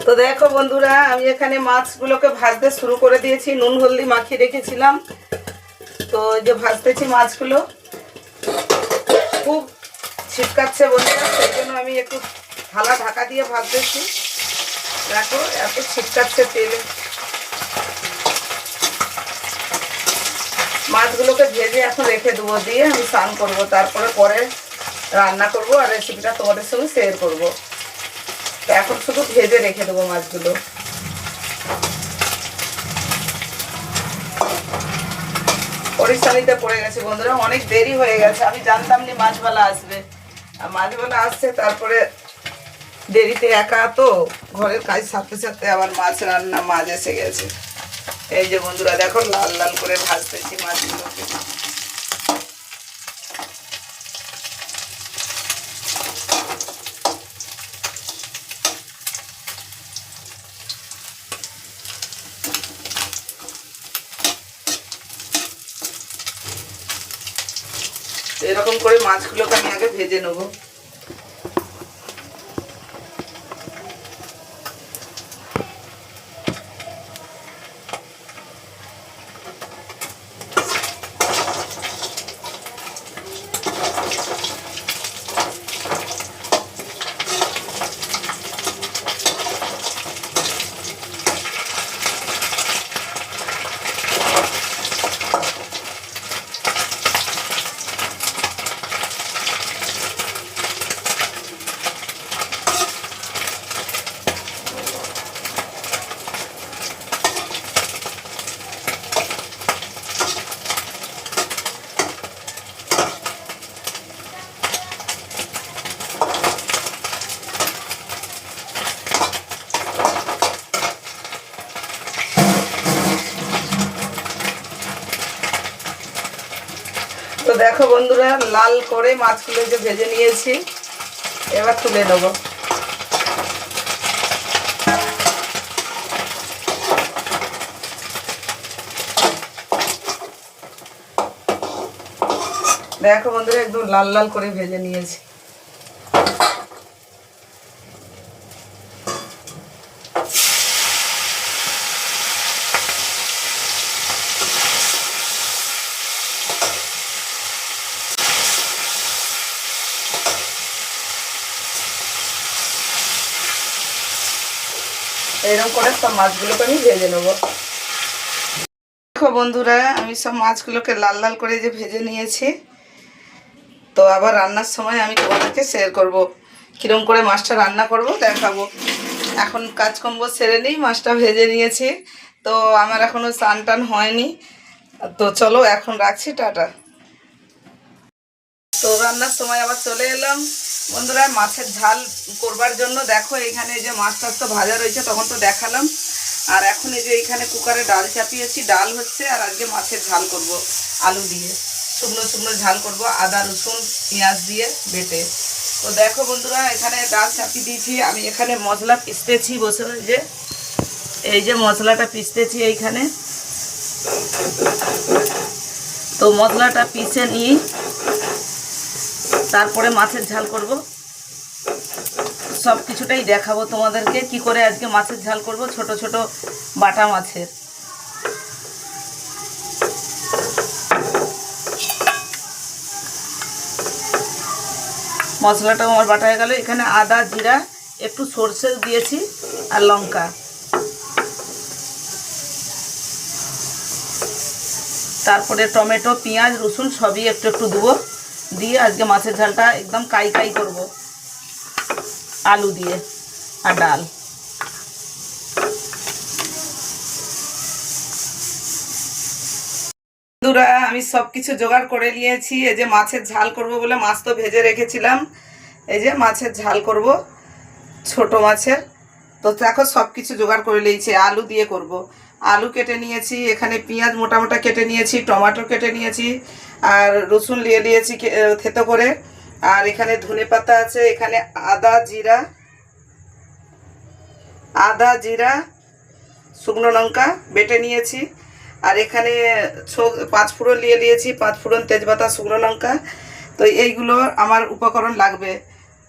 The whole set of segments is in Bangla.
তো দেখো বন্ধুরা, আমি এখানে মাছগুলোকে ভাজতে শুরু করে দিয়েছি। নুন হলদি মাখিয়ে রেখেছিলাম, তো এই যে ভাজতেছি মাছগুলো। খুব ছিটকাচ্ছে বন্ধুরা, সেই জন্য আমি একটু থালা ঢাকা দিয়ে ভাজতেছি। দেখো এত ছিটকাচ্ছে তেলে। মাছগুলোকে ভেজে এখন রেখে দেবো, দিয়ে আমি স্নান করবো, তারপরে পরে রান্না করব আর রেসিপিটা তোমাদের সঙ্গে শেয়ার করবো। এখন শুধু ভেজে রেখে দেবো মাছগুলো। পরিশানিতে পড়ে গেছে বন্ধুরা, অনেক দেরি হয়ে গেছে। আমি জানতাম না মাছওয়ালা আসবে, আর মাছওয়ালা আসছে, তারপরে দেরিতে একা তো ঘরের কাজ সাথে সাথে আবার মাছ রান্না, মাছ এসে গেছে। এই যে বন্ধুরা দেখো, লাল লাল করে ভাজতেছি মাছগুলোকে। এরকম করে মাছগুলোকে আমি আগে ভেজে নেব। তো দেখো বন্ধুরা, লাল করে মাছগুলো যে ভেজে নিয়েছি, এবার তুলে নেব। দেখো বন্ধুরা, একদম লাল লাল করে ভেজে নিয়েছি। এরকম করে সব মাছগুলোকে আমি ভেজে নেব। দেখো বন্ধুরা, আমি সব মাছগুলোকে লাল লাল করে যে ভেজে নিয়েছি। তো আবার রান্নার সময় আমি তোমাদেরকে শেয়ার করব কীরকম করে মাছটা রান্না করব, দেখাবো। এখন কাজকর্ম সেরে নিই, মাছটা ভেজে নিয়েছি। তো আমার এখনও স্নান টান হয়নি। তো চলো এখন রাখছি, টাটা। তো রান্নার সময় আবার চলে এলাম বন্ধুরা মাছের ঝাল করবার জন্য। দেখো এখানে যে মাছ টাছ তো ভাজা রয়েছে, তখন তো দেখালাম। আর এখন এই যে এইখানে কুকারে ডাল চাপিয়েছি, ডাল হচ্ছে। আর আজকে মাছের ঝাল করব আলু দিয়ে, শুকনো শুকনো ঝাল করব, আদা রসুন পেঁয়াজ দিয়ে বেটে। তো দেখো বন্ধুরা, এখানে ডাল চাপিয়ে দিয়েছি। আমি এখানে মশলা পিসতেছি বসে, যে এই যে মশলাটা পিসতেছি এইখানে। তো মশলাটা পিষে নিই, তারপরে মাছের ঝাল করব। সব কিছুটাই দেখাবো তোমাদেরকে, কি করে আজকে মাছের ঝাল করব, ছোট ছোট বাটা মাছের। মশলাটা আমার বাটা হয়ে গেল। এখানে আদা জিরা একটু সরষে দিয়েছি আর লঙ্কা, তারপরে টমেটো পেঁয়াজ রসুন সবই একটু একটু দেবো। দিয়ে আজকে মাছের ঝালটা একদম কাই কাই করব, আলু দিয়ে আর ডাল। বন্ধুরা, আমি সব কিছু জোগাড় করে নিয়েছি। এই যে মাছের ঝাল করব বলে মাছ তো ভেজে রেখেছিলাম। এই যে মাছের ঝাল করব ছোট মাছের। তো দেখো সব কিছু জোগাড় করে নিয়েছি, আলু দিয়ে করব। আলু কেটে নিয়েছি, এখানে পেঁয়াজ মোটা মোটা কেটে নিয়েছি, টমেটো কেটে নিয়েছি, আর রসুন নিয়ে নিয়েছি থেতো করে। আর এখানে ধনে পাতা আছে, এখানে আদা জিরা শুকনো লঙ্কা বেটে নিয়েছি। আর এখানে 5 ফোড়ন নিয়ে নিয়েছি, 5 ফোড়ন তেজপাতা শুকনো লঙ্কা। তো এইগুলো আমার উপকরণ লাগবে।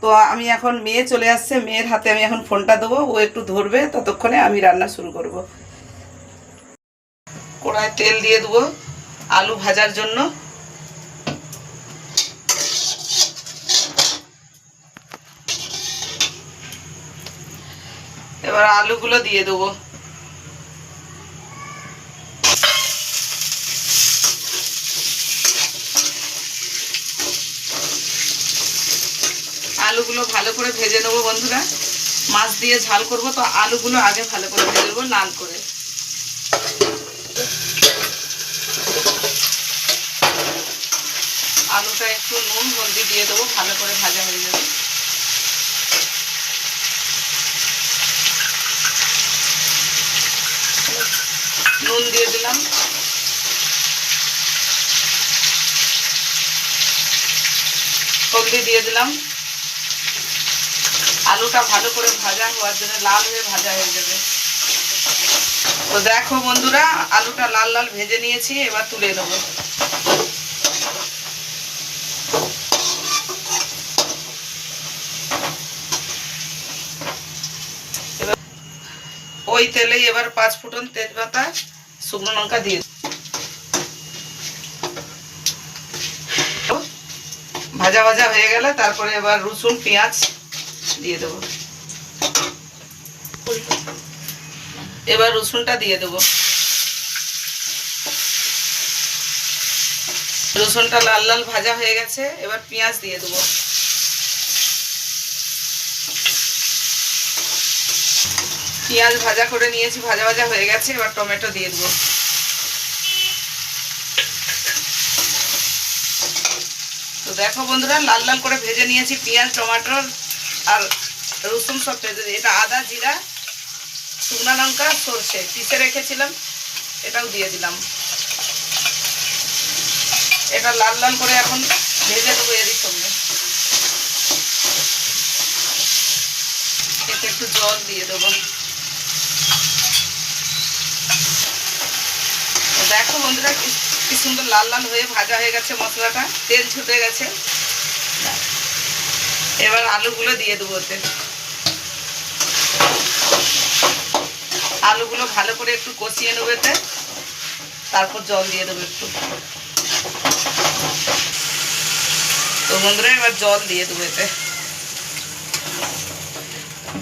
তো আমি এখন মেয়ে চলে আসছে, মেয়ের হাতে আমি এখন ফোনটা দেবো, ও একটু ধরবে, ততক্ষণে আমি রান্না শুরু করব। কড়ায় তেল দিয়ে দেবো আলু ভাজার জন্য। এবার আলুগুলো দিয়ে দেবো। আলুগুলো ভালো করে ভেজে নেবো বন্ধুরা। মাছ দিয়ে ঝাল করব, তো আলুগুলো আগে ভালো করে ভেজে নেবো লাল করে। আলুটা একটু নুন হলদি দিয়ে দেবো, ভালো করে ভাজা হয়ে যাবে। নুন দিয়ে দিলাম, হলদি দিয়ে দিলাম। আলুটা ভালো করে ভাজা হওয়ার জন্য, লাল হয়ে ভাজা হয়ে যাবে। তো দেখো বন্ধুরা, আলুটা লাল লাল ভেজে নিয়েছি, এবার তুলে নেবো। ওই তেলেই এবার 5 ফোঁটন তেজপাতা শুকনো লঙ্কা দিয়ে ভাজা ভাজা হয়ে গেলে তারপরে এবার রসুন পেঁয়াজ দিয়ে দেবো। এবার রসুনটা দিয়ে দেবো। রসুনটা লাল লাল ভাজা হয়ে গেছে, এবার পেঁয়াজ দিয়ে দেবো। পেঁয়াজ ভাজা করে নিয়েছি, ভাজা ভাজা হয়ে গেছে, এবার টমেটো দিয়ে দেবো। তো দেখো বন্ধুরা, লাল লাল করে ভেজে নিয়েছি পেঁয়াজ, টমেটো আর রসুন সব ভেজে। এটা আদা, জিরা, শুকনো লঙ্কা, সরষে পিষে রেখেছিলাম, এটাও দিয়ে দিলাম। এটা লাল লাল করে এখন ভেজে দেবো এরই সঙ্গে। এতে একটু জল দিয়ে দেবো। দেখো বন্ধুরা, কি সুন্দর লাল লাল হয়ে ভাজা হয়ে গেছে মশলাটা, তেল ছুটে গেছে। এবার আলুগুলো দিয়ে দেবো ওতে। আলুগুলো ভালো করে একটু কষিয়ে নেবো এতে, তারপর জল দিয়ে দেবো একটু। তো বন্ধুরা, এবার জল দিয়ে দেবো এতে।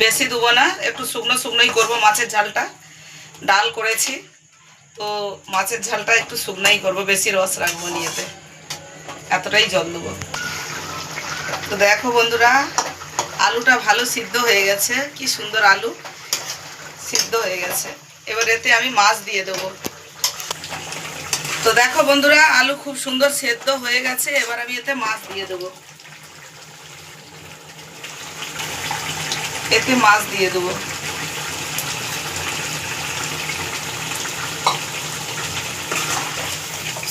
বেশি দেবো না, একটু শুকনো শুকনোই করবো মাছের ঝালটা। ডাল করেছি, তো মাছের ঝালটা একটু শুকনোই করবো, বেশি রস রাখবো নিয়েতে। এতটাই জল দেবো। তো দেখো বন্ধুরা, আলুটা ভালো সিদ্ধ হয়ে গেছে, কি সুন্দর আলু সিদ্ধ হয়ে গেছে। এবার এতে আমি মাছ দিয়ে দেবো। তো দেখো বন্ধুরা, আলু খুব সুন্দর সেদ্ধ হয়ে গেছে, এবার আমি এতে মাছ দিয়ে দেবো। এতে মাছ দিয়ে দেবো।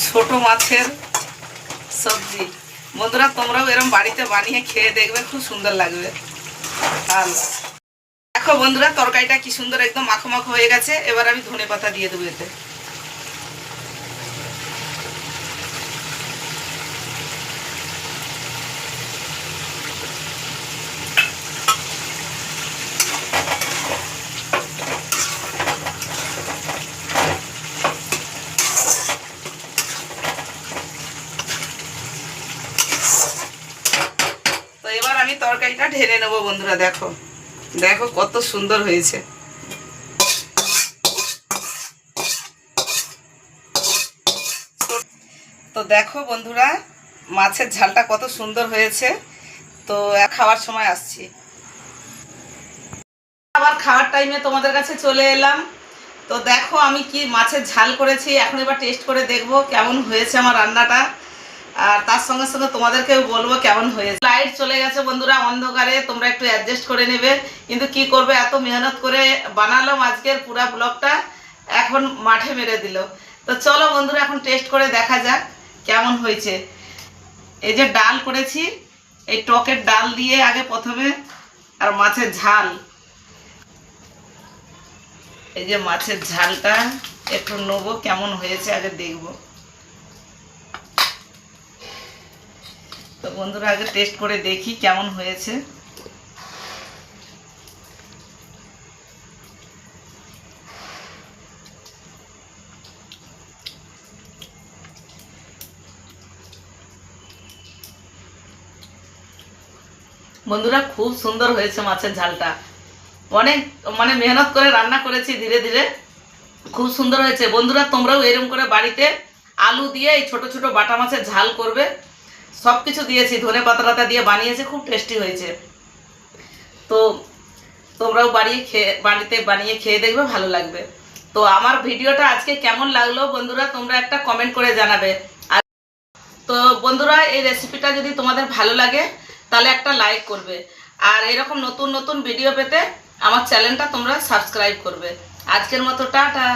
ছোট মাছের সবজি বন্ধুরা, তোমরাও এরকম বাড়িতে বানিয়ে খেয়ে দেখবে, খুব সুন্দর লাগবে। আর দেখো বন্ধুরা, তরকারিটা কি সুন্দর একদম মাখো মাখো হয়ে গেছে। এবার আমি ধনেপাতা দিয়ে দেবো এতে। তো এবার আমি তরকারিটা ঢেলে নেবো বন্ধুরা। দেখো দেখো কত সুন্দর হয়েছে। তো দেখো বন্ধুরা, মাছের ঝালটা কত সুন্দর হয়েছে। তো খাওয়ার সময় আসছি, আবার খাওয়ার টাইমে তোমাদের কাছে চলে এলাম। তো দেখো আমি কি মাছের ঝাল করেছি, এখন এবার টেস্ট করে দেখবো কেমন হয়েছে আমার রান্নাটা। আর তার সঙ্গে সঙ্গে তোমাদেরকেও বলবো কেমন হয়েছে। লাইট চলে গেছে বন্ধুরা, অন্ধকারে, তোমরা একটু অ্যাডজাস্ট করে নেবে। কিন্তু কি করবে, এত মেহনত করে বানালাম আজকের পুরা ব্লগটা, এখন মাঠে মেরে দিল। তো চলো বন্ধুরা, এখন টেস্ট করে দেখা যাক কেমন হয়েছে। এই যে ডাল করেছি, এই টকের ডাল দিয়ে আগে প্রথমে, আর মাছের ঝাল, এই যে মাছের ঝালটা একটু নেবো, কেমন হয়েছে আগে দেখবো। তো বন্ধুরা, আগে টেস্ট করে দেখি কেমন হয়েছে। বন্ধুরা খুব সুন্দর হয়েছে মাছের ঝালটা, অনেক মানে মেহনত করে রান্না করেছি ধীরে ধীরে, খুব সুন্দর হয়েছে। বন্ধুরা তোমরাও এরকম করে বাড়িতে আলু দিয়ে এই ছোট ছোট বাটা মাছের ঝাল করবে, সব কিছু দিয়েছি, ধনে পাতা দিয়ে বানিয়েছে, খুব টেস্টি হয়েছে। তো তোমরাও বাড়িতে বানিয়ে খেয়ে দেখবে, ভালো লাগবে। তো আমার ভিডিওটা আজকে কেমন লাগলো বন্ধুরা তোমরা একটা কমেন্ট করে জানাবে। আর তো বন্ধুরা এই রেসিপিটা যদি তোমাদের ভালো লাগে তাহলে একটা লাইক করবে, আর এরকম নতুন নতুন ভিডিও পেতে আমার চ্যানেলটা তোমরা সাবস্ক্রাইব করবে। আজকের মতো টাটা।